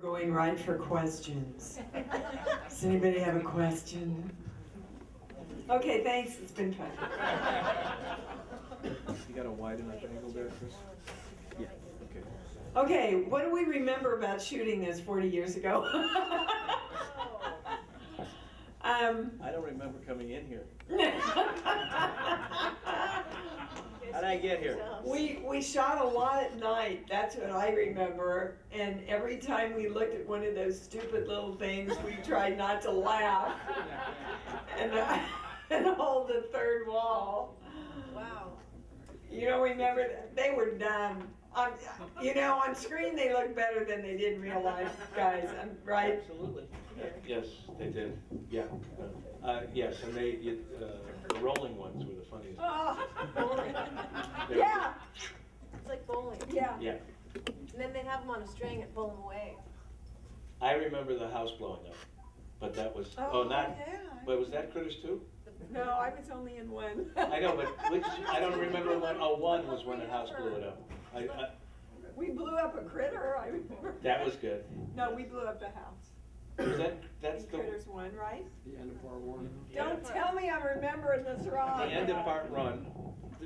Going right for questions. Does anybody have a question? Okay, thanks. It's been fun. You got a wide enough angle there, Chris? Yeah. Okay. Okay, what do we remember about shooting this 40 years ago? I don't remember coming in here. How did I get here? We shot a lot at night. That's what I remember. And every time we looked at one of those stupid little things, we tried not to laugh and hold the third wall. Wow. You don't remember that? They were dumb. You know, on screen they look better than they did in real life, guys. Right? Absolutely. Yes, they did. Yeah. Yes, and the rolling ones were the funniest. Oh, bowling. Yeah. It's like bowling. Yeah. Yeah. And then they'd have them on a string and pull them away. I remember the house blowing up, but that was yeah. But was that Critters 2? No, I was only in one. I know, but which I don't remember when. Oh, one was when the house blew it up. We blew up a critter, I remember. That was good. No, we blew up the house. That's the Critters 1, right? The end of part 1. Don't tell me I'm remembering this wrong. the end of part 1.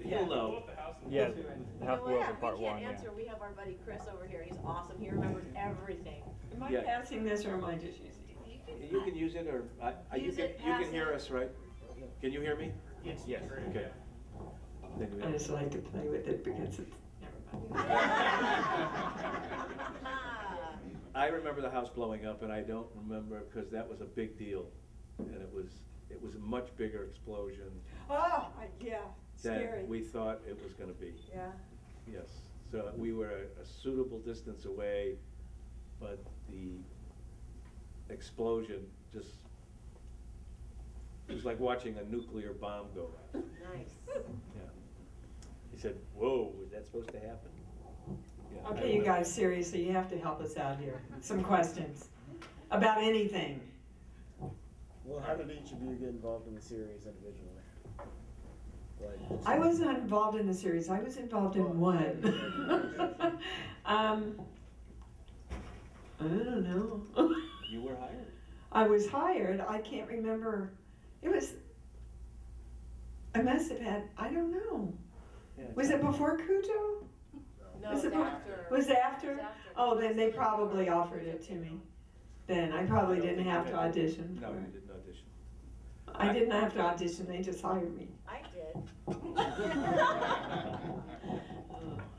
You'll know. Yes, the house blew up in part we 1. can't answer. We have our buddy Chris over here. He's awesome. He remembers everything. Am I Yeah. passing this or am I just using it? You can use it, or you can hear us, right? Can you hear me? Yes. Okay. I just like to play with it because it's, never mind. I remember the house blowing up, and I don't remember because that was a big deal, and it was a much bigger explosion Oh, yeah, scary. than we thought it was going to be. Yeah. Yes. So we were a suitable distance away, but the explosion just, it was like watching a nuclear bomb go off. Nice. Yeah. He said, "Whoa, was that supposed to happen?" Yeah, Okay, you guys, seriously, you have to help us out here. Some questions about anything. Well, how did each of you get involved in the series individually? Like, I wasn't involved in the series. I was involved in one. I don't know. You were hired. I was hired. I can't remember. It was, I must have had, I don't know. Yeah, Was it before Cujo? No, Was it's it after. Was it after? It was after. Oh, then they probably offered it to me. Then I probably didn't have to audition. No, for you it. didn't audition. I didn't have to audition. They just hired me. I did.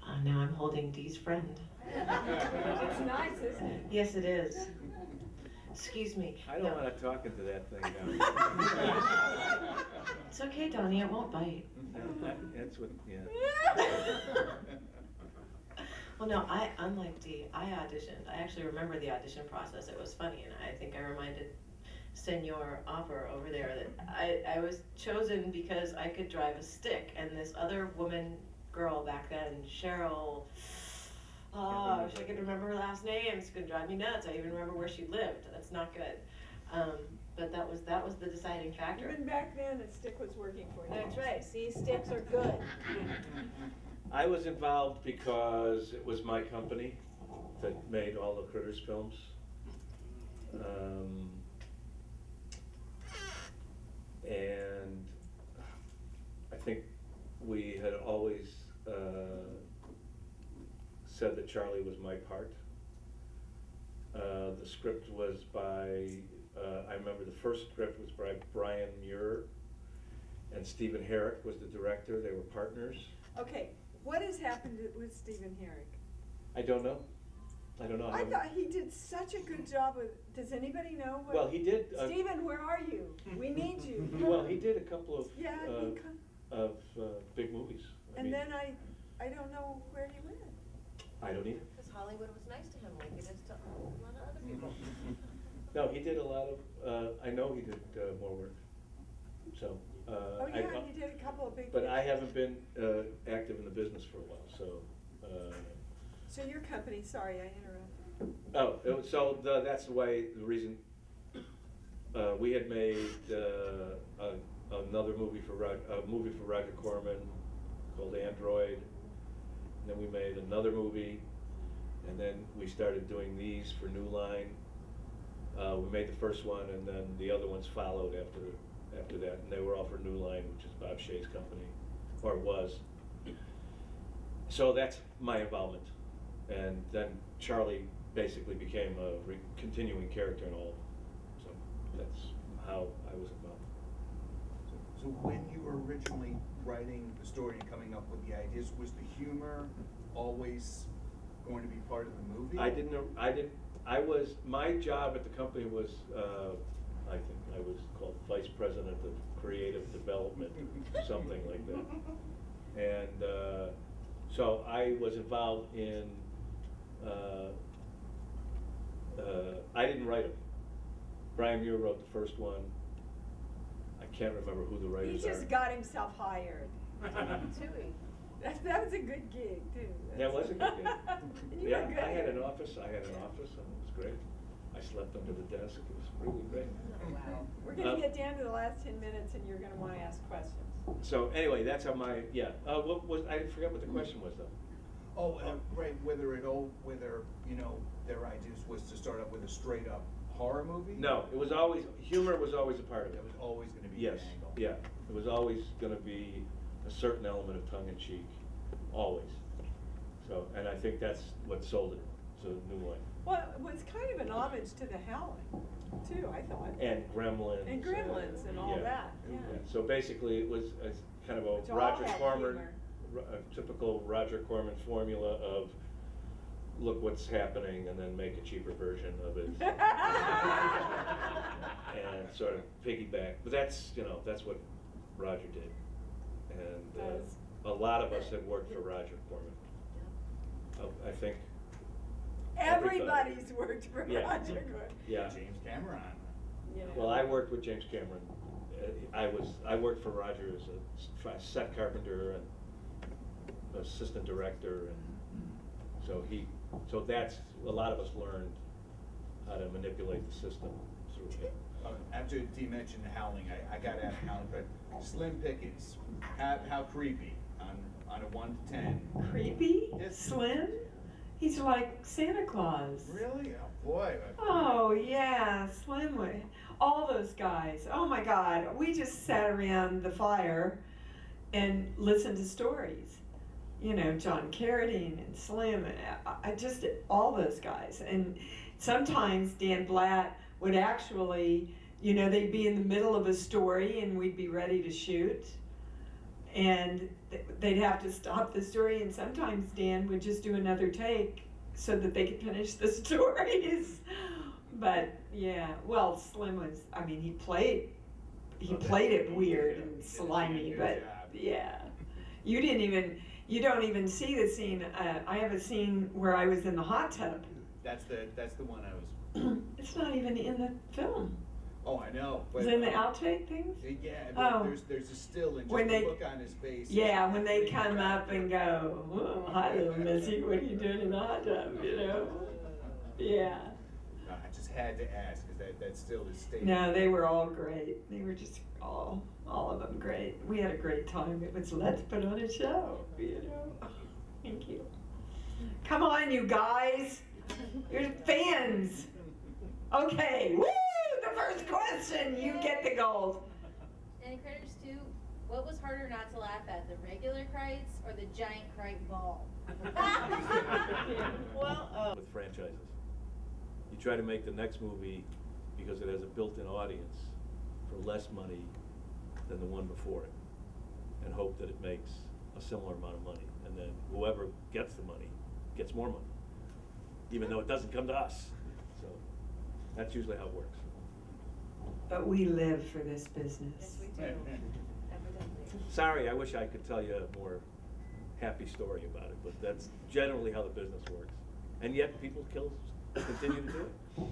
Oh, now I'm holding Dee's friend. It's nice, isn't it? Yes, it is. Excuse me. I don't No. want to talk into that thing now. It's okay, Donnie. It won't bite. That's what, yeah. Well, no, unlike Dee, I auditioned. I actually remember the audition process. It was funny, and I think I reminded Senor Opper over there that I was chosen because I could drive a stick, and this other girl back then, Cheryl, I wish I could remember her last name. It's gonna drive me nuts. I even remember where she lived. That's not good. But that was the deciding factor. Even back then, a stick was working for you. That's right. See, sticks are good. I was involved because it was my company that made all the Critters films. And I think we had always said that Charlie was my part. The script was by, I remember the first script was by Brian Muir, and Stephen Herrick was the director. They were partners. Okay, what has happened with Stephen Herrick? I don't know. I thought he did such a good job with. Does anybody know? What, Well, he did. Stephen, where are you? We need you. Well, he did a couple of big movies. And then I don't know where he went. I don't either. Because Hollywood was nice to him like it is to a lot of other people. No, he did a lot of. I know he did more work. So. Oh yeah, he did a couple of big. But I haven't been active in the business for a while, so. So your company, sorry, I interrupted. Oh, so that's the reason we had made another movie for Roger Corman called Android, and then we made another movie And then we started doing these for New Line. We made the first one, and then the other ones followed after that, and they were all for New Line, which is Bob Shea's company, or was. So that's my involvement. And then Charlie basically became a continuing character in all of them. So that's how I was involved. So when you were originally writing the story and coming up with the ideas, was the humor always going to be part of the movie? My job at the company was, I think I was called Vice President of Creative Development, something like that. And so I was involved in, I didn't write them. Brian Muir wrote the first one. I can't remember who the writers He are. just got himself hired. Tui. That was a good gig, too. That was a good gig. You Yeah, were good. I had an office, and it was great. I slept under the desk, it was really great. Wow. We're gonna get down to the last 10 minutes and you're gonna wanna ask questions. So anyway, that's how my, yeah, I forgot what the question was though. Oh, right, whether, you know, their ideas was to start up with a straight up horror movie? No, it was always, humor was always a part of it. That was always gonna be Yes, an angle. yeah, it was always gonna be a certain element of tongue in cheek, always. So, and I think that's what sold it to New Line. Well, it was kind of an homage to the Howling, too, I thought. And Gremlins. And Gremlins and all yeah. that, yeah. So basically, it was a kind of Which a all Roger had Corman, humor. a typical Roger Corman formula of look what's happening and then make a cheaper version of it. And sort of piggyback. But that's, you know, that's what Roger did. And a lot of us had worked for Roger Corman. I think. Everybody's worked for Yeah. Roger Corman. Yeah. James Cameron. You know. Well, I worked with James Cameron. I worked for Roger as a set carpenter and assistant director, and so that's a lot of us learned how to manipulate the system through it. After Dee mentioned the Howling, I got to ask Howling, but Slim Pickens, how creepy on a 1 to 10? Creepy? Yes. Slim? He's like Santa Claus. Really? Oh boy. Oh yeah, Slim way. All those guys. Oh my God. We just sat around the fire and listened to stories. You know, John Carradine and Slim, and I just all those guys. And sometimes Dan Blatt would actually, you know, they'd be in the middle of a story and we'd be ready to shoot. And they'd have to stop the story, and sometimes Dan would just do another take so that they could finish the stories. But yeah, well, Slim was, I mean, he played it weird and slimy, but yeah. You don't even see the scene. I have a scene where I was in the hot tub. That's the one I was. It's not even in the film. Oh, I know. Is it in the outtake things? Yeah, Oh. there's a still and just When the they- look on his face. Yeah, when they come up and go, "Whoa, hi little Missy, what are you doing in the hot tub?" You know? Yeah. I just had to ask because that still is stated. No, they were all great. They were just all of them great. We had a great time. It was let's put on a show, you know. Thank you. Come on, you guys. You're fans. Okay, woo! The first question, you get the gold. And in Critters 2, what was harder not to laugh at, the regular Krites or the giant Krite ball? Well, With franchises, you try to make the next movie because it has a built-in audience for less money than the one before it, and hope that it makes a similar amount of money, and then whoever gets the money gets more money, even though it doesn't come to us. So that's usually how it works. But we live for this business. Yes, we do. Evidently. Sorry, I wish I could tell you a more happy story about it, but that's generally how the business works. And yet people continue to do it.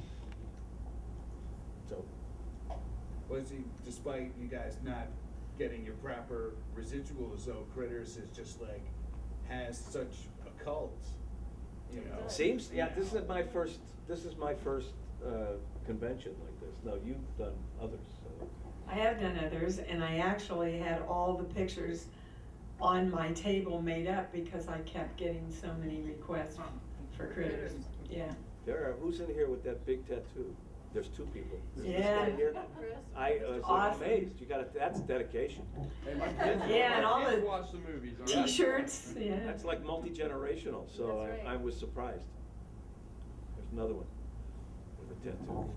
So. Was he, despite you guys not getting your proper residuals, though, Critters is just like has such a cult, you know. Seems, yeah, this is my first convention like this. No, you've done others, so. I have done others, and I actually had all the pictures on my table made up because I kept getting so many requests for critters. Yeah. Who's in here with that big tattoo? There's two people. This Yeah. guy here. Chris? I was Awesome. amazed. That's dedication. Hey, my kids, Yeah, and all my kids the watch the movies. All right? T-shirts. Yeah. That's like multi-generational, so That's right. I was surprised. There's another one with a tattoo.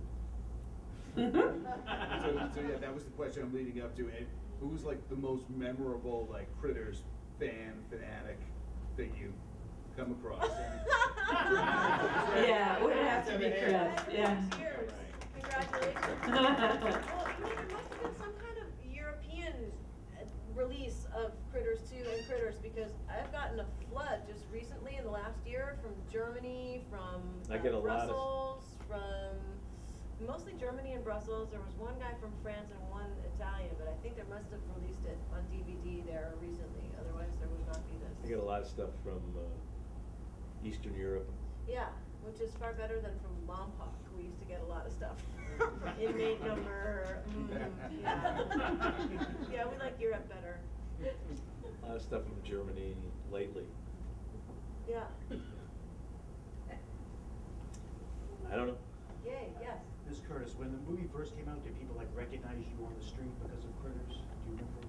So yeah, that was the question I'm leading up to. And who's like the most memorable like Critters fanatic that you come across? Yeah, it would have to be Chris. Yeah. Cheers. Congratulations. Well, there must have been some kind of European release of Critters 2 and Critters, because I've gotten a flood just recently in the last year from Germany, from I get a lot of- Brussels, from mostly Germany and Brussels. There was one guy from France and one Italian, but I think they must have released it on DVD there recently. Otherwise, there would not be this. I get a lot of stuff from Eastern Europe. Yeah, which is far better than from Lompoc. We used to get a lot of stuff. Inmate number, yeah. Yeah, we like Europe better. A lot of stuff from Germany lately. Yeah. I don't know. Yay, yes. Ms. Curtis, when the movie first came out, did people like recognize you on the street because of Critters? Do you remember?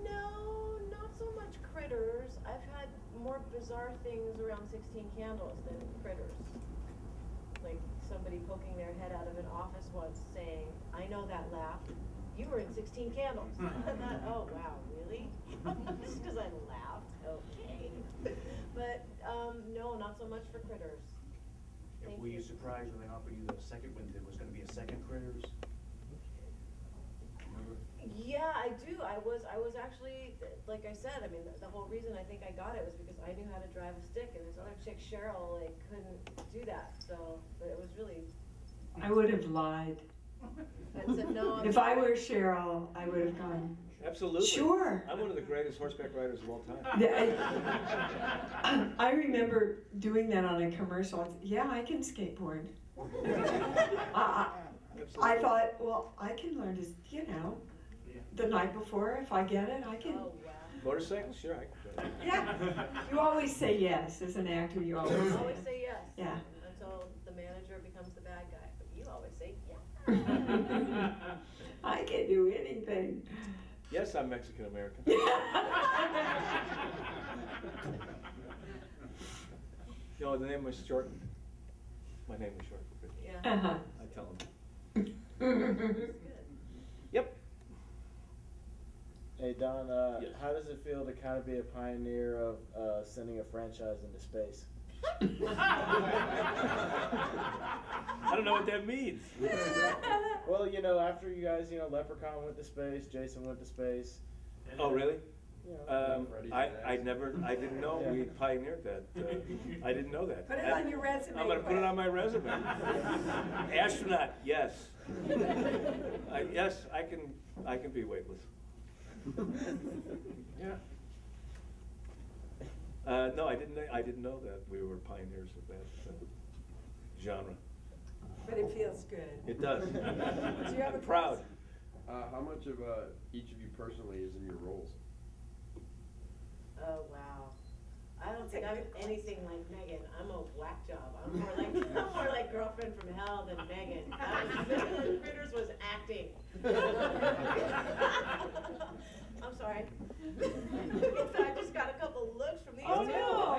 No, not so much Critters. I've had more bizarre things around 16 Candles than Critters. Like somebody poking their head out of an office once saying, "I know that laugh. You were in 16 Candles." I thought, oh wow, really? Just because I laughed, okay. But no, not so much for Critters. Thank Were you surprised when they offered you the second, when there was going to be a second Critters? Remember? Yeah, I do. I was actually, like I said, I mean, the whole reason I think I got it was because I knew how to drive a stick, and this other chick, Cheryl, like, couldn't do that. So, but it was really. I would have lied. And said, no, I'm If I were Cheryl, I would have gone. Absolutely. Sure. I'm one of the greatest horseback riders of all time. Yeah, I remember doing that on a commercial. Yeah, I can skateboard. I thought, well, I can learn to, the night before, if I get it, I can. Oh, wow. Motorcycle? Sure, I can. Yeah. You always say yes as an actor. You always You say always yes. say yes. Yeah. Until the manager becomes the bad guy. But you always say yes. I can do anything. Yes, I'm Mexican American. No, the name was shortened. My name was shortened. Yeah. Uh-huh. I tell them. Good. Yep. Hey Don, Yes. how does it feel to kind of be a pioneer of sending a franchise into space? I don't know what that means. Well, after you guys, Leprechaun went to space, Jason went to space. Oh, really? Yeah. I didn't know we pioneered that. I didn't know that. Put it on your resume. I'm gonna put it on my resume. Astronaut, yes. Yes, I can be weightless. Yeah. No, I didn't know that we were pioneers of that genre. But it feels good. It does. Do you have a I'm proud. How much of each of you personally is in your roles? Oh, wow. I don't think I'm anything like Megan. I'm a whack job. I'm more like Girlfriend from Hell than Megan. Critters was acting. I'm sorry. I just got a couple looks from these two. No.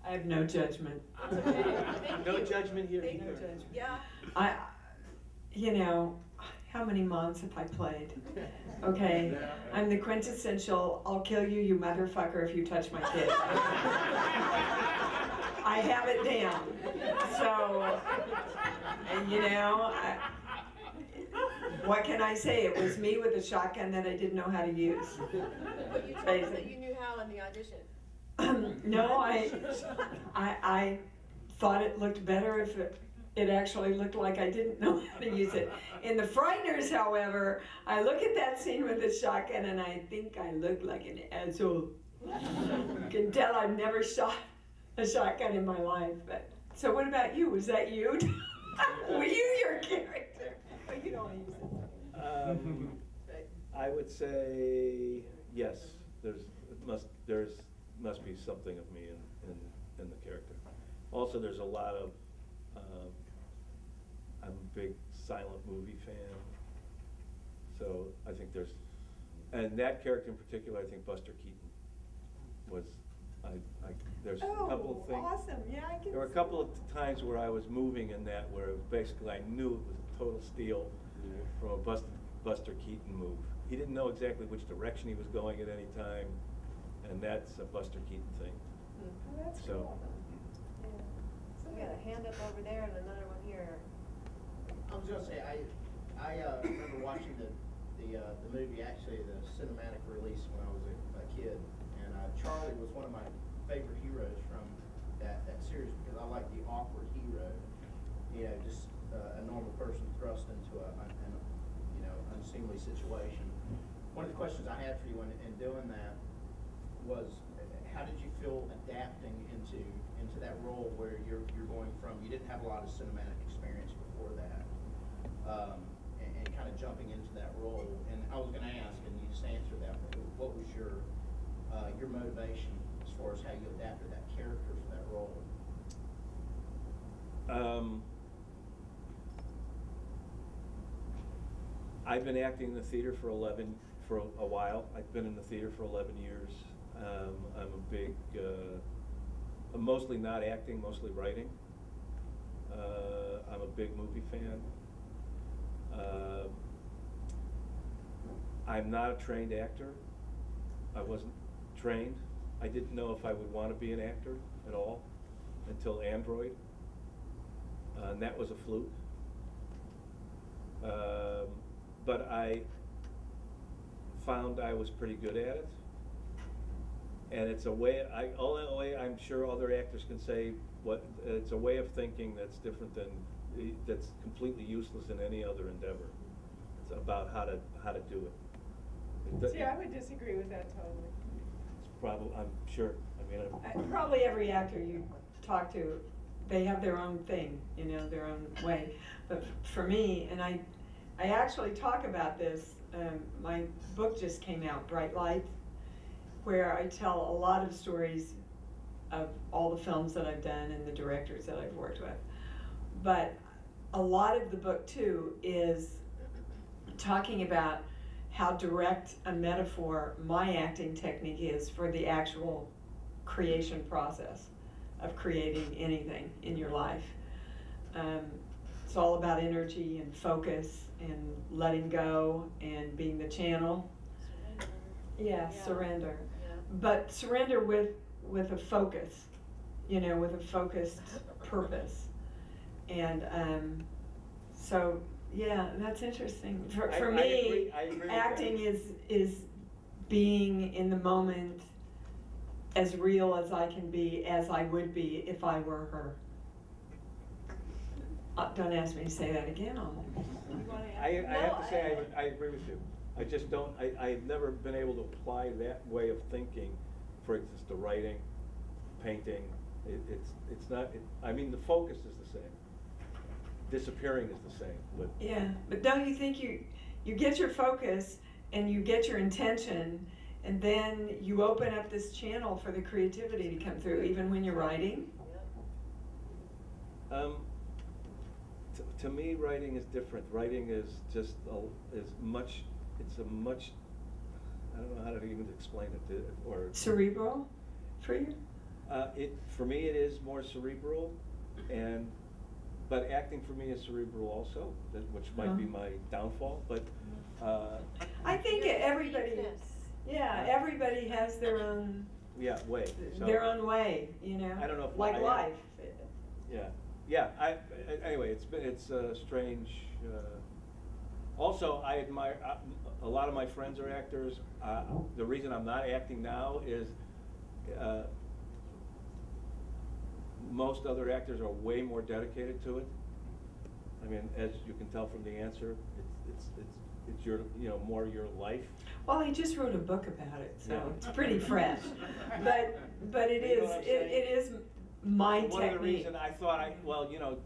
I have no judgment. That's okay. Thank No you. judgment here. Thank No you. judgment. Yeah. How many moms have I played? Okay, I'm the quintessential, I'll kill you, you motherfucker, if you touch my kid. I have it down. So, and what can I say? It was me with a shotgun that I didn't know how to use. But you told us that you knew how in the audition. No, I thought it looked better if it actually looked like I didn't know how to use it. In The Frighteners, however, I look at that scene with the shotgun and I think I look like an asshole. You can tell I've never shot a shotgun in my life. But so what about you? Was that you? Were you your character? Oh, you don't want to use it. I would say yes. There's must be something of me in the character. Also, there's a lot of, I'm a big silent movie fan, so I think and that character in particular, I think Buster Keaton was, there's a couple of things. Awesome, yeah, I can. There were a couple of times where I was moving in that where basically I knew it was a total steal from a Buster Keaton move. He didn't know exactly which direction he was going at any time, and that's a Buster Keaton thing. Oh, that's So. cool. Yeah. So we got a hand up over there and another one here. I was gonna say, I remember watching the movie, actually the cinematic release when I was a kid, and Charlie was one of my favorite heroes from that series because I like the awkward hero, just a normal person thrust into an unseemly situation. One of the questions I had for you in doing that was, how did you feel adapting into that role where you're going from, you didn't have a lot of cinematic experience before that, and kind of jumping into that role? And I was going to ask, and you just answered that, what was your motivation as far as how you adapted that character for that role? I've been acting in the theater for a while. I've been in the theater for 11 years. I'm a big, I'm mostly not acting, mostly writing. I'm a big movie fan. I'm not a trained actor. I wasn't trained. I didn't know if I would want to be an actor at all until Android, and that was a fluke. But I found I was pretty good at it, and it's a way. Only way I'm sure other actors can say it's a way of thinking that's different than that's completely useless in any other endeavor. It's about how to do it. See, I would disagree with that totally. It's probably, I'm sure. I mean, Probably every actor you talk to, they have their own thing, their own way. But for me, and I actually talk about this. My book just came out, Bright Lights, where I tell a lot of stories of all the films that I've done and the directors that I've worked with. But a lot of the book too is talking about how direct a metaphor my acting technique is for the actual creation process of creating anything in your life. It's all about energy and focus and letting go and being the channel. Surrender. Yeah, surrender. Yeah. But surrender with a focus, with a focused purpose. And so, yeah, that's interesting. For me, I agree acting is being in the moment as real as I can be, as I would be if I were her. Don't ask me to say that again. I have to say I agree with you. I just don't, I've never been able to apply that way of thinking, for instance, to writing, painting. It's not, I mean, the focus is the same. Disappearing is the same, but. Yeah, but don't you think you get your focus and you get your intention, and then you open up this channel for the creativity to come through, even when you're writing? To me, writing is different. Writing is just it's a much, I don't know how to even explain it, or cerebral for you? For me, it is more cerebral, but acting for me is cerebral also, which might be my downfall. But I think everybody has their own way. So, their own way, I don't know if like life. Yeah. Anyway, it's a strange. Also, I admire a lot of my friends are actors. The reason I'm not acting now is most other actors are way more dedicated to it. I mean, as you can tell from the answer, it's your more your life. Well, he just wrote a book about it, so it's pretty fresh. But it is my technique. One of the reasons I thought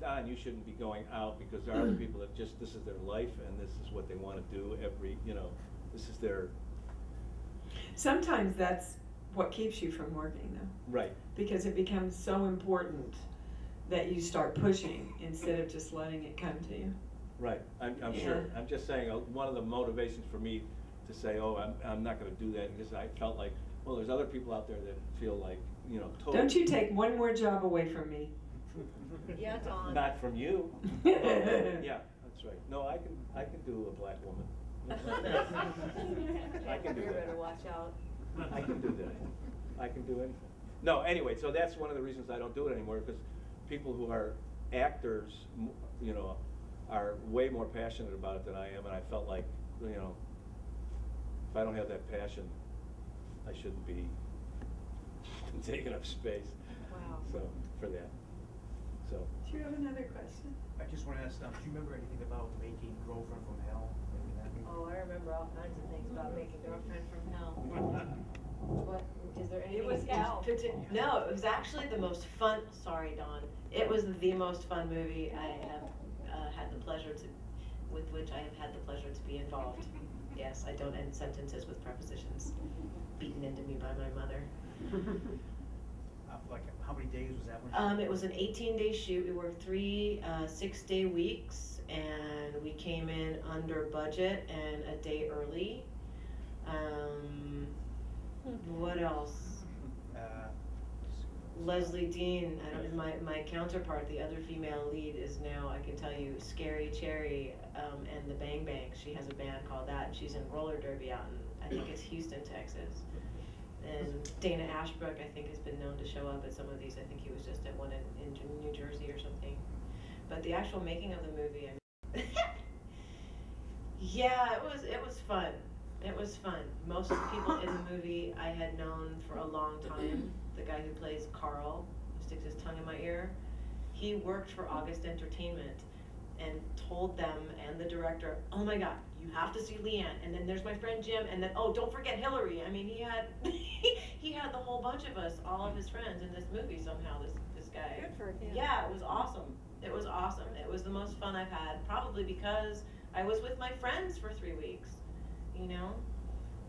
Don, you shouldn't be going out because there are other people that this is their life and this is what they want to do this is their. Sometimes what keeps you from working though. Right. Because it becomes so important that you start pushing instead of just letting it come to you. Right, I'm sure. I'm just saying, one of the motivations for me to say, oh, I'm not gonna do that, because I felt like, well, there's other people out there that feel like, you know, totally. Don't you take one more job away from me. Yeah, Dawn. Not from you. Yeah, that's right. No, I can do a black woman. I can do You that. better watch out. I can do that. I can do anything. No, anyway, so that's one of the reasons I don't do it anymore, because people who are actors, you know, are way more passionate about it than I am, and I felt like, you know, if I don't have that passion, I shouldn't be taking up space. Wow. So, for that. So. Do you have another question? I just want to ask, do you remember anything about making Girlfriend from Hell? Oh, I remember all kinds of things about making Girlfriend from Hell. What, is there anything? It was hell. No, it was actually the most fun, sorry Dawn, it was the most fun movie I have had the pleasure to, with which I have had the pleasure to be involved. Yes, I don't end sentences with prepositions beaten into me by my mother. Like, how many days was that one? It was an 18-day shoot. We worked 3 6-day weeks, and we came in under budget and a day early. What else? Leslie Dean, my counterpart, the other female lead, is now, I can tell you, Scary Cherry and the Bang Bang. She has a band called that, and she's in roller derby out in, I think it's Houston, Texas. And Dana Ashbrook, I think, has been known to show up at some of these. I think he was just at one in New Jersey or something. But the actual making of the movie, yeah, it was fun. It was fun. Most of the people in the movie I had known for a long time. The guy who plays Carl, who sticks his tongue in my ear, he worked for August Entertainment and told them and the director, oh my God, you have to see Liane, and then there's my friend Jim, and then, oh, don't forget Hillary. I mean, he had he had the whole bunch of us, all of his friends in this movie somehow, this guy. Good for him. Yeah, it was awesome. It was awesome. It was the most fun I've had, probably because I was with my friends for 3 weeks, you know?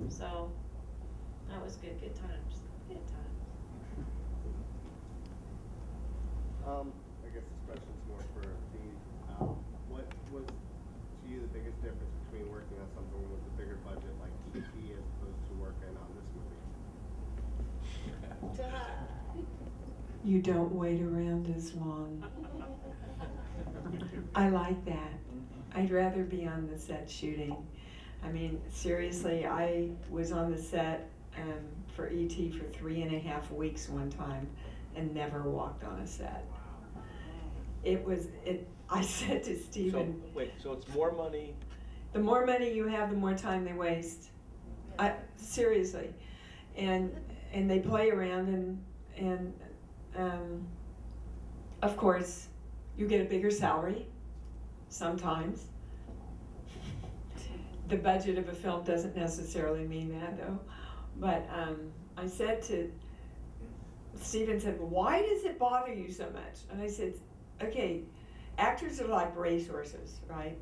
So, that was good times. Good times. I guess this question's more for Dean. What was, to you, the biggest difference between working on something with a bigger budget like E.T. as opposed to working on this movie? You don't wait around as long. I like that. I'd rather be on the set shooting. I mean, seriously, I was on the set for E.T. for 3.5 weeks one time and never walked on a set. I said to Stephen. So, wait, so it's more money? The more money you have, the more time they waste. Seriously. And they play around and of course, you get a bigger salary sometimes. The budget of a film doesn't necessarily mean that though. But I said to, Stephen said, well, why does it bother you so much? And I said, okay, actors are like racehorses, right?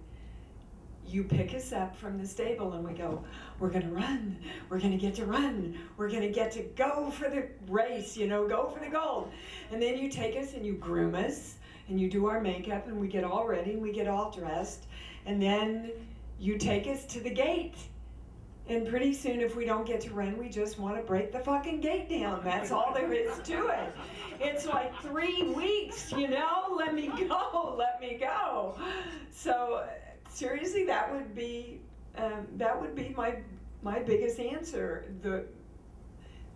You pick us up from the stable and we go, we're gonna run, we're gonna get to run, we're gonna get to go for the race, you know, go for the gold. And then you take us and you groom us and you do our makeup and we get all ready and we get all dressed. And then you take us to the gate. And pretty soon if we don't get to run, we just want to break the fucking gate down. That's all there is to it. It's like 3 weeks, you know, let me go, let me go. So seriously, that would be my biggest answer.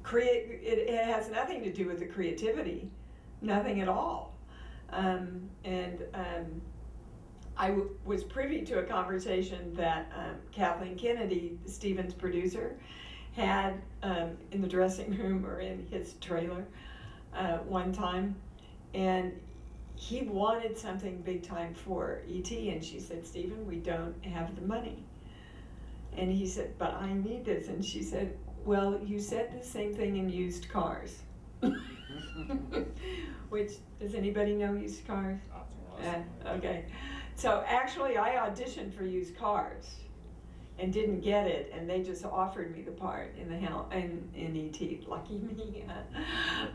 It has nothing to do with the creativity, nothing at all. I was privy to a conversation that Kathleen Kennedy, Stephen's producer, had in the dressing room or in his trailer one time, and he wanted something big time for E.T. and she said, Stephen, we don't have the money. And he said, but I need this. And she said, well, you said the same thing in used cars. Which, does anybody know used cars? Okay. So actually I auditioned for used cars and didn't get it, and they just offered me the part in the hell in E.T. Lucky me.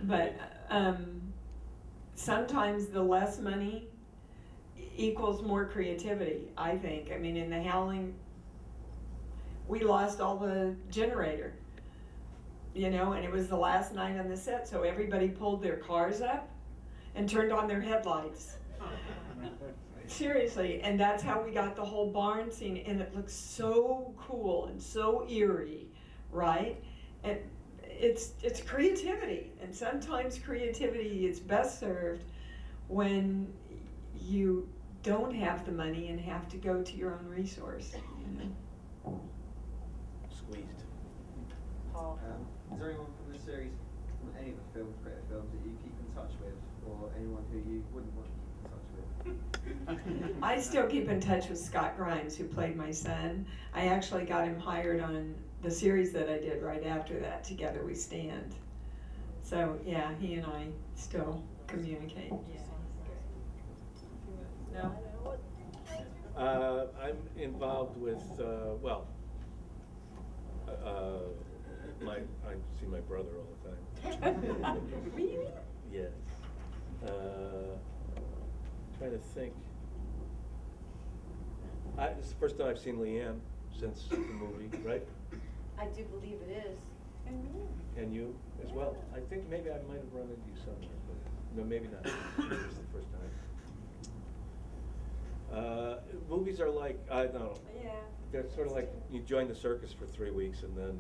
But sometimes the less money equals more creativity, I think. I mean, in The Howling, we lost all the generator, you know, and it was the last night on the set, so everybody pulled their cars up and turned on their headlights. Seriously, and that's how we got the whole barn scene, and it looks so cool and so eerie, right? And it's creativity, and sometimes creativity is best served when you don't have the money and have to go to your own resource, you know? Squeezed. Paul. Is there anyone from the series, from any of the films, creative films, that you keep in touch with, or anyone who you wouldn't want to keep in touch with? I still keep in touch with Scott Grimes, who played my son. I actually got him hired on the series that I did right after that, Together We Stand. So yeah, he and I still communicate. No? I'm involved with, I see my brother all the time. Really? Yes. Trying to think. This is the first time I've seen Liane since the movie, right? I do believe it is. And you as well. I think maybe I might have run into you somewhere, but no, maybe not. Maybe it's the first time. Movies are like, I don't know. Yeah. They're sort of like you join the circus for 3 weeks and then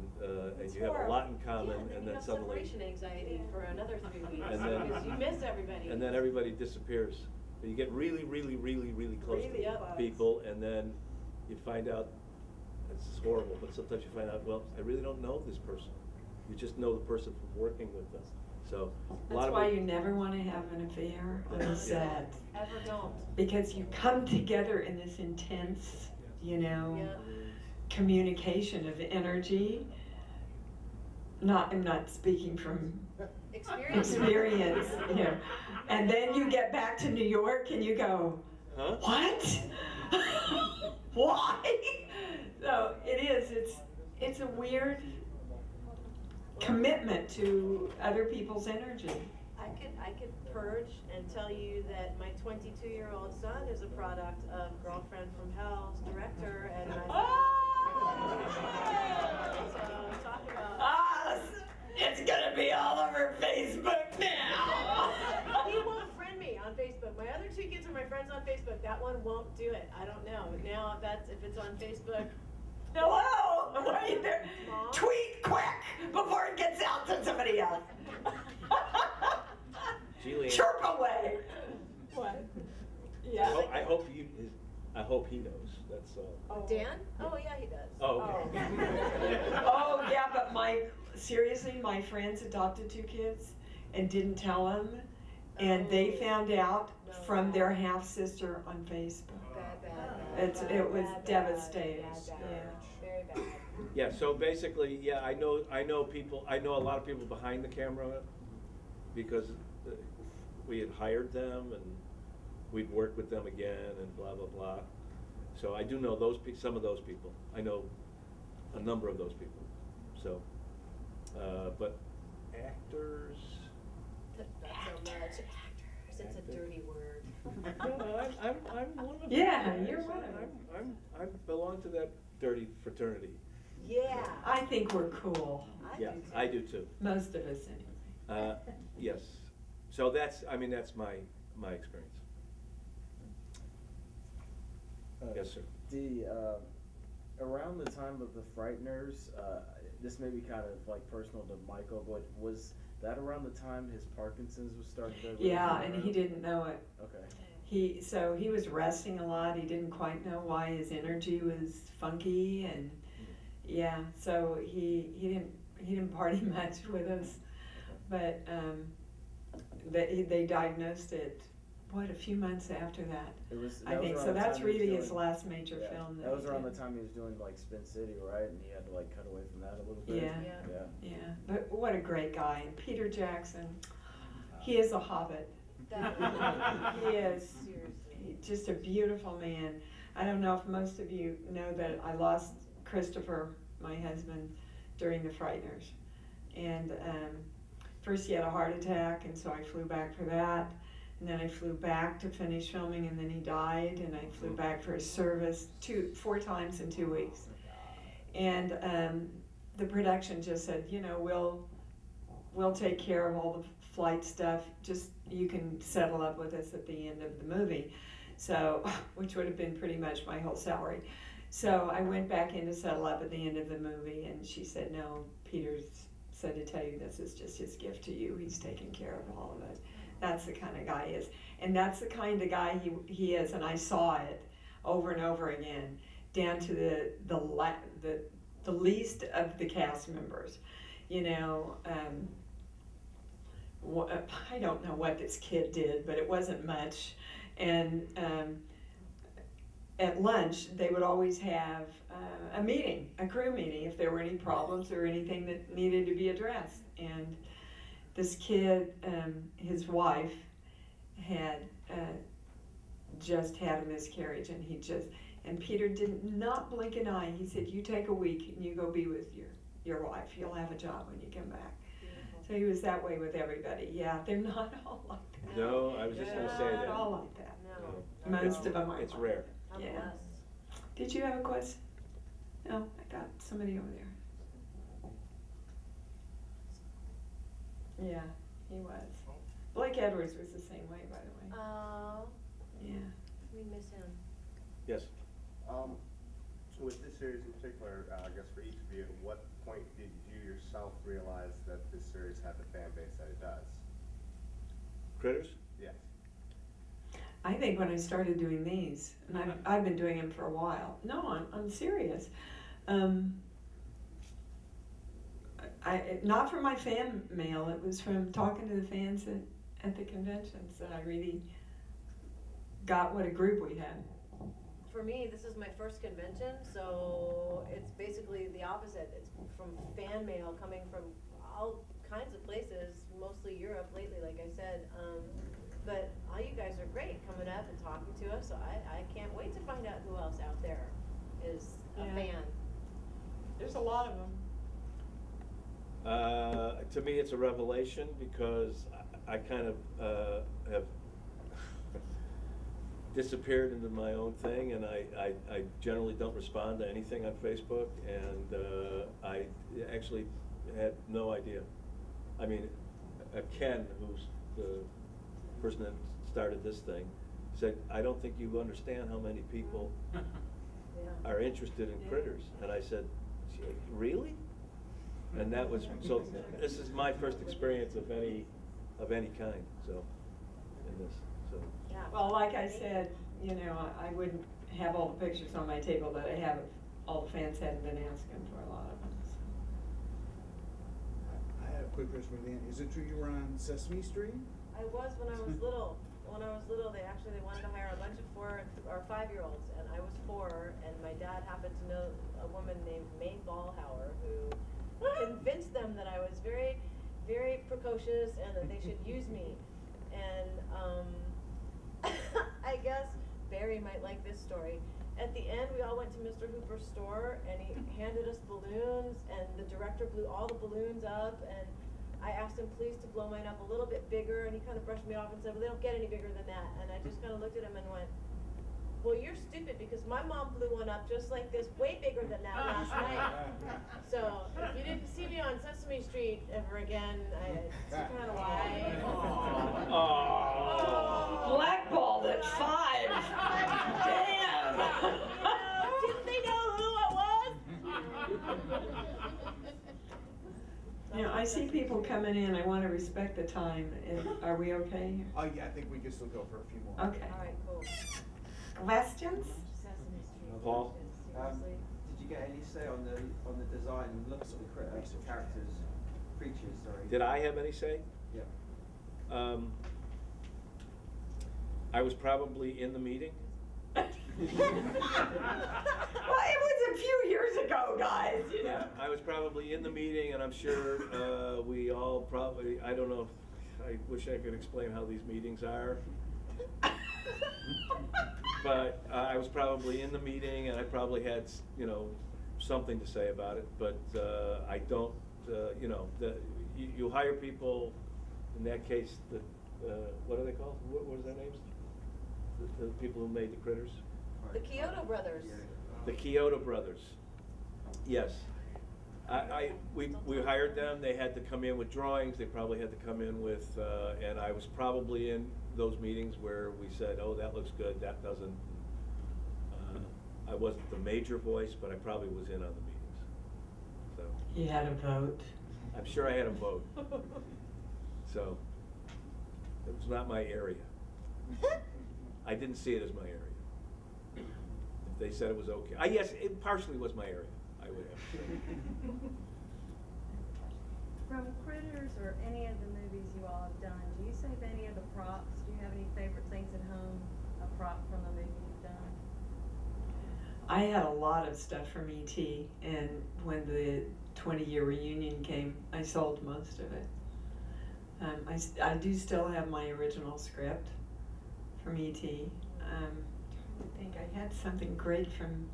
and you have a lot in common, and then suddenly separation anxiety for another 3 weeks and then, because you miss everybody. and then everybody disappears. You get really, really, really, really close Really to close. people, and then you find out, it's horrible, but sometimes you find out, well, I really don't know this person. You just know the person from working with them. So a lot That's of why it- you never want to have an affair on a set. Ever don't. Because you come together in this intense, you know, Yeah. communication of energy. I'm not speaking from experience, you know. And then you get back to New York and you go, Huh? what? Why? So it's a weird commitment to other people's energy. I could purge and tell you that my 22-year-old son is a product of Girlfriend from Hell's director, and so talk about. It's gonna be all over Facebook now. He won't friend me on Facebook. My other 2 kids are my friends on Facebook. That one won't do it. I don't know. But now if it's on Facebook. Hello, what are you doing? Mom? Tweet quick before it gets out to somebody else. Julian. Chirp away. What? Yeah. I hope he knows. That's all. Dan? Oh yeah, he does. Oh, okay. Oh yeah, but seriously, my friends adopted 2 kids and didn't tell them, and they found out from their half sister on Facebook. It was devastating. Yeah. Very bad. Yeah, so basically, yeah, I know a lot of people behind the camera because we had hired them and we'd worked with them again and blah, blah, blah. So I do know some of those people. I know a number of those people. So, but actors. Not so much. Actors. It's a dirty word. No, I'm one of them. Yeah, you're one of them. I belong to that dirty fraternity. Yeah. I think we're cool. Yeah, I do too. Most of us anyway. Yes. So that's my experience. Yes, sir. Around the time of The Frighteners, this may be kind of like personal to Michael, but was that around the time his Parkinson's was starting to? Yeah, and he didn't know it. Okay. He was resting a lot. He didn't quite know why his energy was funky, and yeah, so he didn't party much with us, but they diagnosed it. What, a few months after that? I think so. That's really his last major film. That was around the time he was doing like Spin City, right? And he had to like cut away from that a little bit. Yeah. But what a great guy. And Peter Jackson, he is a hobbit. He is just a beautiful man. I don't know if most of you know that I lost Christopher, my husband, during the Frighteners. And first he had a heart attack, and so I flew back for that. And then I flew back to finish filming, and then he died, and I flew back for his service 4 times in 2 weeks. And the production just said, you know, we'll take care of all the flight stuff, just you can settle up with us at the end of the movie. So, which would have been pretty much my whole salary. So I went back in to settle up at the end of the movie, and she said, no, Peter's said to tell you this is just his gift to you. He's taking care of all of it. That's the kind of guy he is. And that's the kind of guy he is, and I saw it over and over again, down to the least of the cast members. You know, I don't know what this kid did, but it wasn't much. And at lunch, they would always have a meeting, a crew meeting, if there were any problems or anything that needed to be addressed. And this kid, his wife, had just had a miscarriage, and Peter did not blink an eye. He said, you take a week and you go be with your wife. You'll have a job when you come back. So he was that way with everybody. Yeah, they're not all like that. No, I was just going to say that. Not all like that. No. Most of them are. It's rare. I'm Yeah. blessed. Did you have a question? No, I got somebody over there. Yeah, he was. Blake Edwards was the same way, by the way. Oh. Yeah. We miss him. Yes. With this series in particular, I guess for each of you, at what point did you yourself realize that this series had the fan base that it does? Critters? Yes. I think when I started doing these, and I've been doing them for a while. No, I'm serious. Not from my fan mail. It was from talking to the fans at the conventions that I really got what a group we had. For me, this is my first convention, so it's basically the opposite. It's from fan mail coming from all kinds of places, mostly Europe lately, like I said. But all you guys are great coming up and talking to us, so I can't wait to find out who else out there is a fan. There's a lot of them. To me, it's a revelation because I kind of have disappeared into my own thing, and I generally don't respond to anything on Facebook, and I actually had no idea. I mean, Ken, who's the person that started this thing, said, I don't think you understand how many people are interested in critters. And I said, really? And that was, so this is my first experience of any kind, so, in this, so. Yeah. Well, like I said, you know, I wouldn't have all the pictures on my table that I have if all the fans hadn't been asking for a lot of them. So. I had a quick question for Liane. Is it true you were on Sesame Street? I was when I was little. When I was little, they wanted to hire a bunch of 4 or 5-year-olds, and I was 4, and my dad happened to know a woman named Mae Ballhauer who convinced them that I was very, very precocious and that they should use me. And I guess Barry might like this story. At the end, we all went to Mr. Hooper's store, and he handed us balloons, and the director blew all the balloons up, and I asked him please to blow mine up a little bit bigger, and he kind of brushed me off and said, well, they don't get any bigger than that. And I just kind of looked at him and went, well, you're stupid, because my mom blew one up just like this, way bigger than that last night. So if you didn't see me on Sesame Street ever again, it's kind of why. Blackballed at 5. Damn. Didn't they know who I was? You know, I see people coming in. I want to respect the time. Are we okay? Oh yeah, I think we can still go for a few more. Okay. All right, cool. Questions? Sesame Street. Paul? Seriously. Did you get any say on the design and looks of the characters, creatures? Sorry. Did I have any say? Yeah. I was probably in the meeting. Well, it was a few years ago, guys. You know. Yeah, I was probably in the meeting, and I'm sure we all probably, I don't know, I wish I could explain how these meetings are. But I was probably in the meeting, and I probably had, you know, something to say about it, but I don't, you know, you hire people, in that case, what are they called? What was their names? The people who made the critters? The Kyoto brothers. The Kyoto brothers, yes. We hired them, they had to come in with drawings, they probably had to come in with, and I was probably in those meetings where we said, oh, that looks good, that doesn't. I wasn't the major voice, but I probably was in on the meetings, so. You had a vote. I'm sure I had a vote. So, it was not my area. I didn't see it as my area. If they said it was okay, yes, it partially was my area, I would have to say. From Critters or any of the movies you all have done, do you save any of the props? Do you have any favorite things at home, a prop from a movie you've done? I had a lot of stuff from E.T., and when the 20-year reunion came, I sold most of it. I do still have my original script from E.T. I think I had something great from,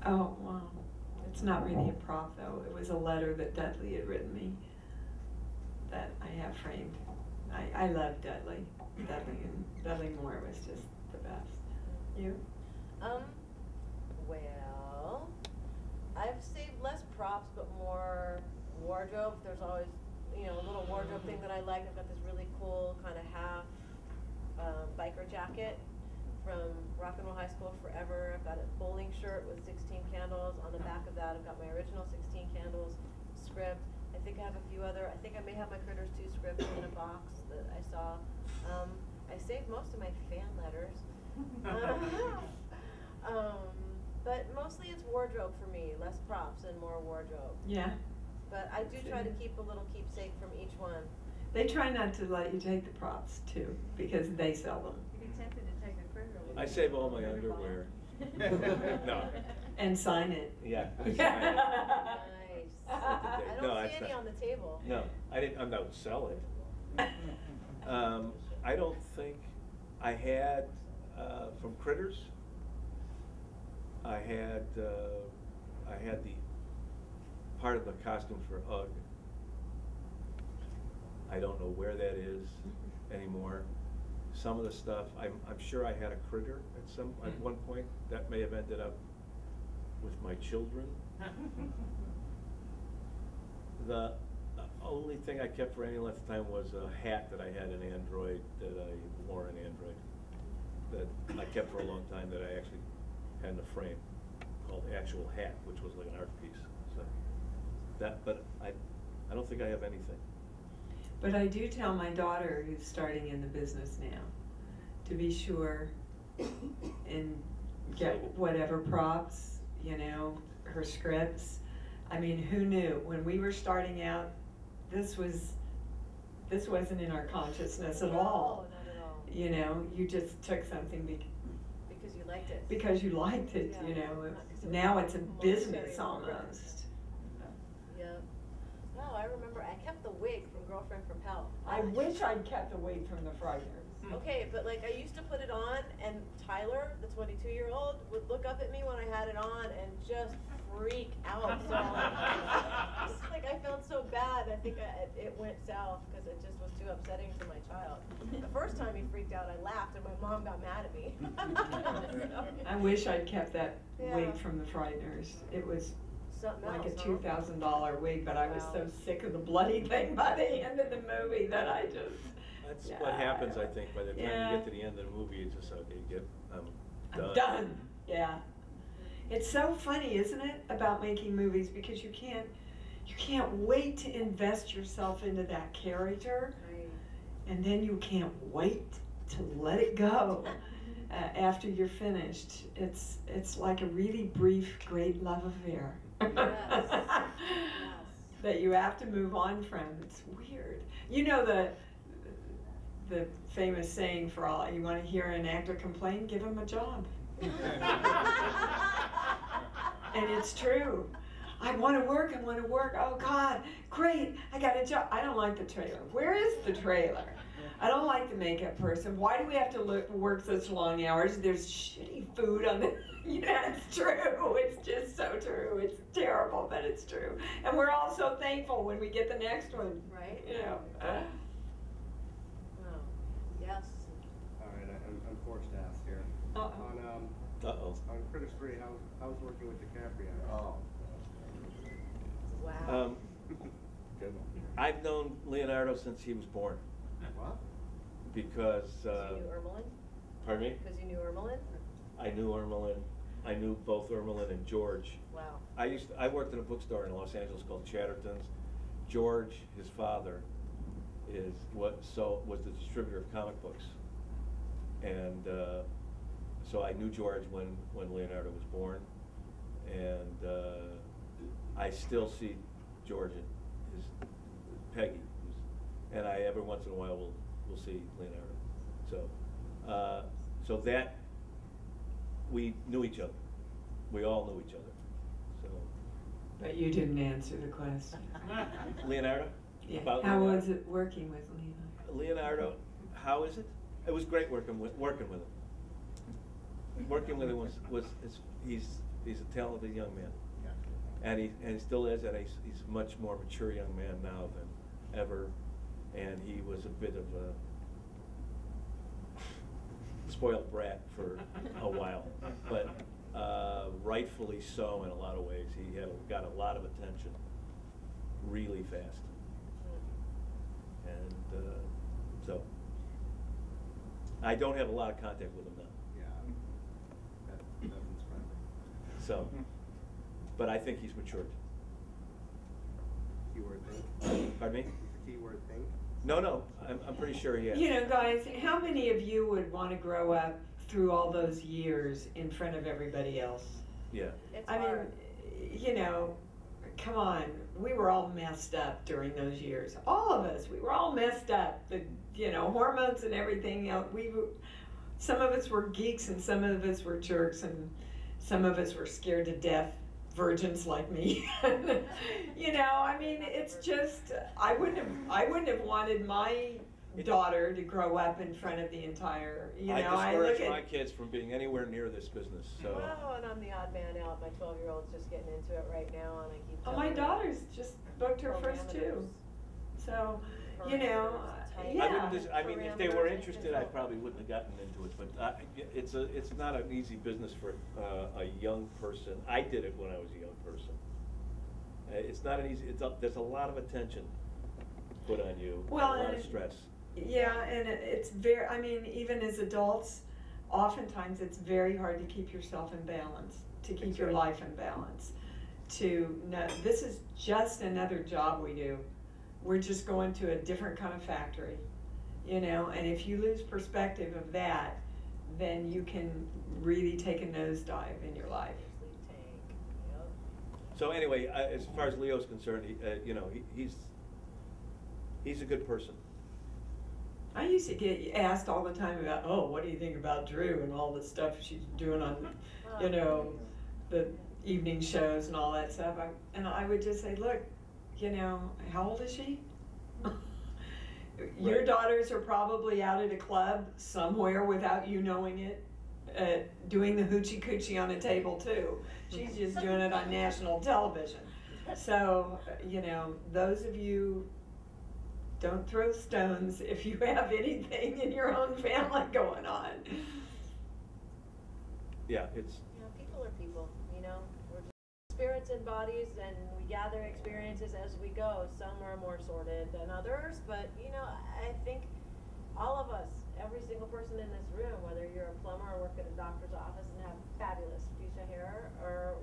oh, wow. It's not really a prop, though. It was a letter that Dudley had written me that I have framed. I love Dudley. Dudley Moore was just the best. You? Well, I've saved less props, but more wardrobe. There's always, you know, a little wardrobe thing that I like. I've got this really cool kind of half biker jacket from Rock and Roll High School Forever. I've got a bowling shirt with 16 candles. On the back of that, I've got my original 16 candles script. I think I have a few other, I think I may have my Critters 2 script in a box that I saw. I saved most of my fan letters. But mostly it's wardrobe for me, less props and more wardrobe. Yeah. But I do try to keep a little keepsake from each one. They try not to let you take the props, too, because they sell them. You'd be tempted to take a critter. I save all my underwear. No. And sign it. Yeah. Nice. I don't No, see that's any not- on the table. No, I'm not selling. I don't think I had, from Critters, I had the part of the costume for Ugg. I don't know where that is anymore. Some of the stuff, I'm sure I had a critter at one point. That may have ended up with my children. The only thing I kept for any length of time was a hat that I had an android, that I wore an android, that I kept for a long time, that I actually had in a frame, called Actual Hat, which was like an art piece. So that, but I don't think I have anything. But I do tell my daughter, who's starting in the business now, to be sure and get whatever props, you know, her scripts. I mean, who knew? When we were starting out, this wasn't in our consciousness at all. No, not at all. You know, you just took something because you liked it. Because you liked it, Yeah. you know. Now it's a business almost. Yeah. No, I remember I kept the wig from Girlfriend from Hell. I wish I'd kept the wig from the Frighteners. Okay, but like I used to put it on, and Tyler, the 22-year-old, would look up at me when I had it on and just freak out. So like I felt so bad. I think it went south because it just was too upsetting to my child. The first time he freaked out, I laughed, and my mom got mad at me. I wish I'd kept that Yeah. wig from the Frighteners. It was Something like else, a huh? $2,000 wig, but I was Wow. so sick of the bloody thing by the end of the movie that I just. That's what happens, I think, by the time Yeah. you get to the end of the movie, it's just, okay, I'm done. I'm done. Yeah. It's so funny, isn't it, about making movies, because you can't wait to invest yourself into that character, Right. and then you can't wait to let it go after you're finished. It's like a really brief, great love affair. Yes. That you have to move on from. It's weird. You know the famous saying for all, you want to hear an actor complain, give him a job. And it's true. I want to work. Oh God, great, I got a job. I don't like the trailer. Where is the trailer? I don't like the makeup person. Why do we have to work such long hours? There's shitty food on the, it's true. It's just so true. It's terrible, but it's true. And we're all so thankful when we get the next one. Right? Oh. Yes. Alright, I'm forced to ask here. On Critters 3, how's working with DiCaprio? Oh. Wow. I've known Leonardo since he was born. What? Because, You knew Ermelyn? pardon me? Because you knew Ermelyn? I knew Ermelyn. I knew both Ermelyn and George. Wow. I worked in a bookstore in Los Angeles called Chatterton's. George, his father, was the distributor of comic books. And so I knew George when Leonardo was born. And I still see George and his Peggy. And every once in a while we'll see Leonardo. So that we knew each other. We all knew each other. So. But you didn't answer the question. Leonardo? Yeah. About How Leonardo? was it working with Leonardo, how is it? It was great working with him. Working with him he's a talented young man, and he still is, and he's a much more mature young man now than ever, and he was a bit of a spoiled brat for a while, but rightfully so in a lot of ways. He got a lot of attention really fast, and so I don't have a lot of contact with him now. Yeah, that doesn't surprise me. So, but I think he's matured. Keyword think. Pardon me? Keyword think. No, I'm pretty sure he has. Guys, how many of you would want to grow up through all those years in front of everybody else? Yeah. It's I hard. mean, come on. We were all messed up during those years. All of us. We were all messed up. The hormones and everything. Some of us were geeks and some of us were jerks and some of us were scared to death virgins like me. I mean, it's just I wouldn't have wanted my daughter to grow up in front of the entire. I discourage my kids from being anywhere near this business. So. Well, and I'm the odd man out. My 12-year-old's just getting into it right now, and I keep. Oh, my daughter's just booked her first two. So, yeah. I mean, if they were interested, I probably wouldn't have gotten into it. But it's not an easy business for a young person. I did it when I was a young person. It's not an easy. There's a lot of attention put on you. Well, and a lot of stress. Yeah, and it's very. I mean, even as adults, oftentimes it's very hard to keep yourself in balance, to keep your life in balance. To know this is just another job we do. We're just going to a different kind of factory, and if you lose perspective of that, then you can really take a nosedive in your life. So anyway, as far as Leo's concerned, he's a good person. I used to get asked all the time about, what do you think about Drew and all the stuff she's doing on, the evening shows and all that stuff. And I would just say, look, how old is she? Your daughters are probably out at a club somewhere without you knowing it, doing the hoochie coochie on a table too. She's just doing it on national television. So, those of you, don't throw stones if you have anything in your own family going on. Yeah, it's. People are people, We're just spirits and bodies, and we gather experiences as we go. Some are more sordid than others, but, I think all of us, every single person in this room, whether you're a plumber or work at a doctor's office and have fabulous fuchsia hair, or,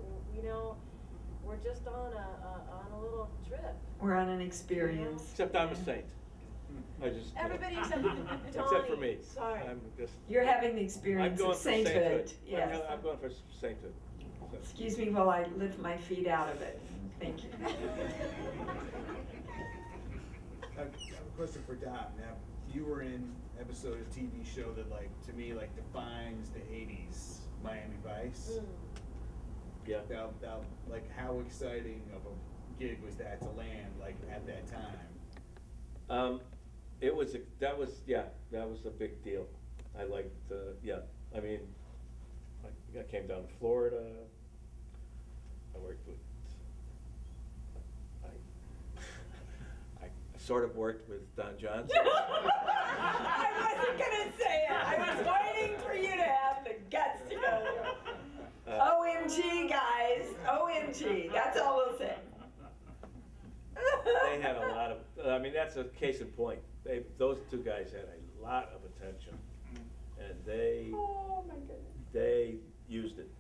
we're just on a little trip. We're on an experience. Except I'm a saint. Everybody except except for me. Sorry. You're having the experience of sainthood. Yes. I'm going for sainthood. So. Excuse me while I lift my feet out of it. Thank you. I have a question for Dom. Now, you were in an episode of TV show that, to me, defines the '80s Miami Vice. Yeah. How exciting of a gig was that to land, at that time? That was a big deal. I liked, I mean, I came down to Florida. I worked with, I sort of worked with Don Johnson. I wasn't gonna say it. I was waiting for you to have the guts to go. OMG, guys. OMG. That's all we'll say. They had a lot of, I mean, that's a case in point. Those two guys had a lot of attention, and Oh my goodness. they used it.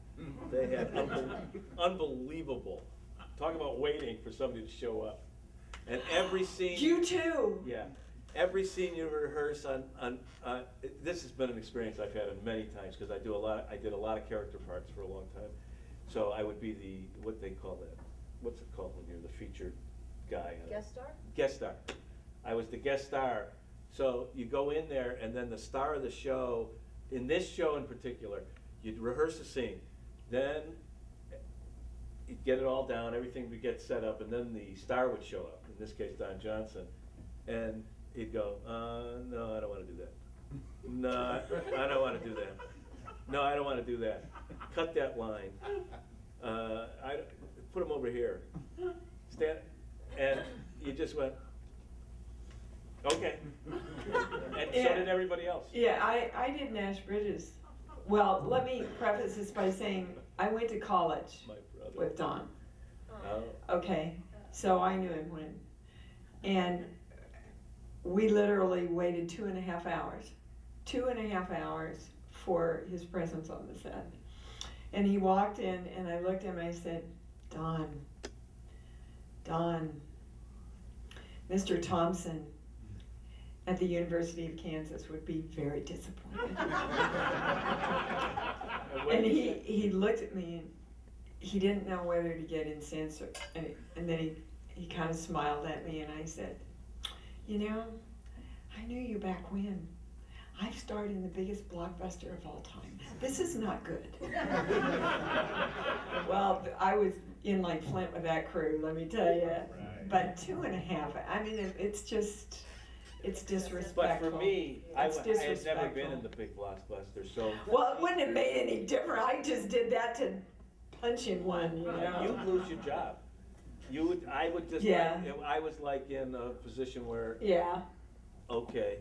They had unbelievable, talk about waiting for somebody to show up. And every scene. You too. Yeah. Every scene you rehearse this has been an experience I've had many times, because I did a lot of character parts for a long time. So I would be what they call that, what's it called when you're the featured guy? Guest star? Guest star. I was the guest star. So you go in there, and then the star of the show, in this show in particular, you'd rehearse the scene, then you'd get it all down, everything would get set up, and then the star would show up, in this case Don Johnson, and he'd go, no, I don't want to do that. No, I don't want to do that. No, I don't want to do that. Cut that line. Put him over here. Stand, and you just went, okay. And so did everybody else. Yeah, I did Nash Bridges. Well, let me preface this by saying I went to college with Don. Oh. Okay, so I knew him when. And we literally waited 2.5 hours. 2.5 hours for his presence on the set. And he walked in, and I looked at him and I said, Don, Mr. Thompson at the University of Kansas would be very disappointed. And he looked at me, and he didn't know whether to get incensed, and then he kind of smiled at me, and I said, you know, I knew you back when. I've starred in the biggest blockbuster of all time. This is not good. Well, I was in like Flint with that crew, let me tell you. Right. But 2.5, I mean, it's just, it's disrespectful. But for me, I had never been in the big blockbuster, so. Well, it wouldn't have made any difference. I just did that to punch in one, you know. You'd lose your job. I would just, yeah. I was like in a position where. Yeah. Okay,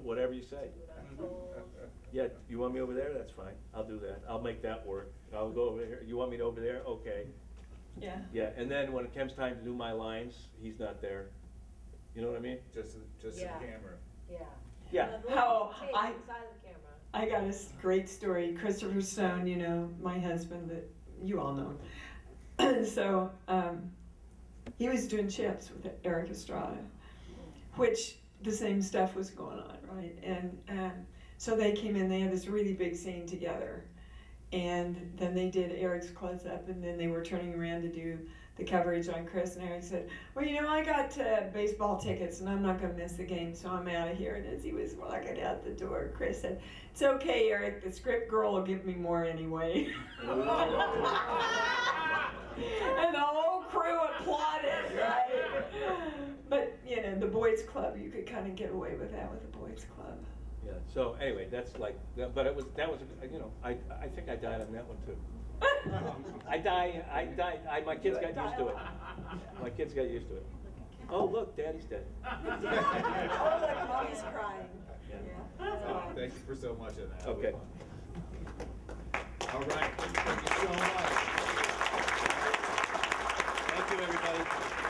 whatever you say. Yeah, you want me over there? That's fine. I'll do that. I'll make that work. I'll go over here. You want me over there? Okay. Yeah. Yeah, and then when it comes time to do my lines, he's not there. You know what I mean? Just the camera. Yeah. Yeah. How inside of the camera. I got a great story. Christopher Stone, you know, my husband, that you all know him. So he was doing Chips with Eric Estrada, which the same stuff was going on, right? And so they came in, they had this really big scene together. And then they did Eric's close-up, and then they were turning around to do the coverage on Chris, and Eric said, well, you know, I got baseball tickets, and I'm not going to miss the game, so I'm out of here. And as he was walking out the door, Chris said, it's okay, Eric, the script girl will give me more anyway. And the whole crew applauded, right? But, you know, the boys club, you could kind of get away with that with the boys club. Yeah, so anyway, that's like, but that was, you know, I think I died on that one too. I died, my kids got used to it. My kids got used to it. Oh, look, Daddy's dead. Oh, look, Mommy's crying. Yeah. Thank you for so much of that. Okay. All right, thank you so much. Thank you, everybody.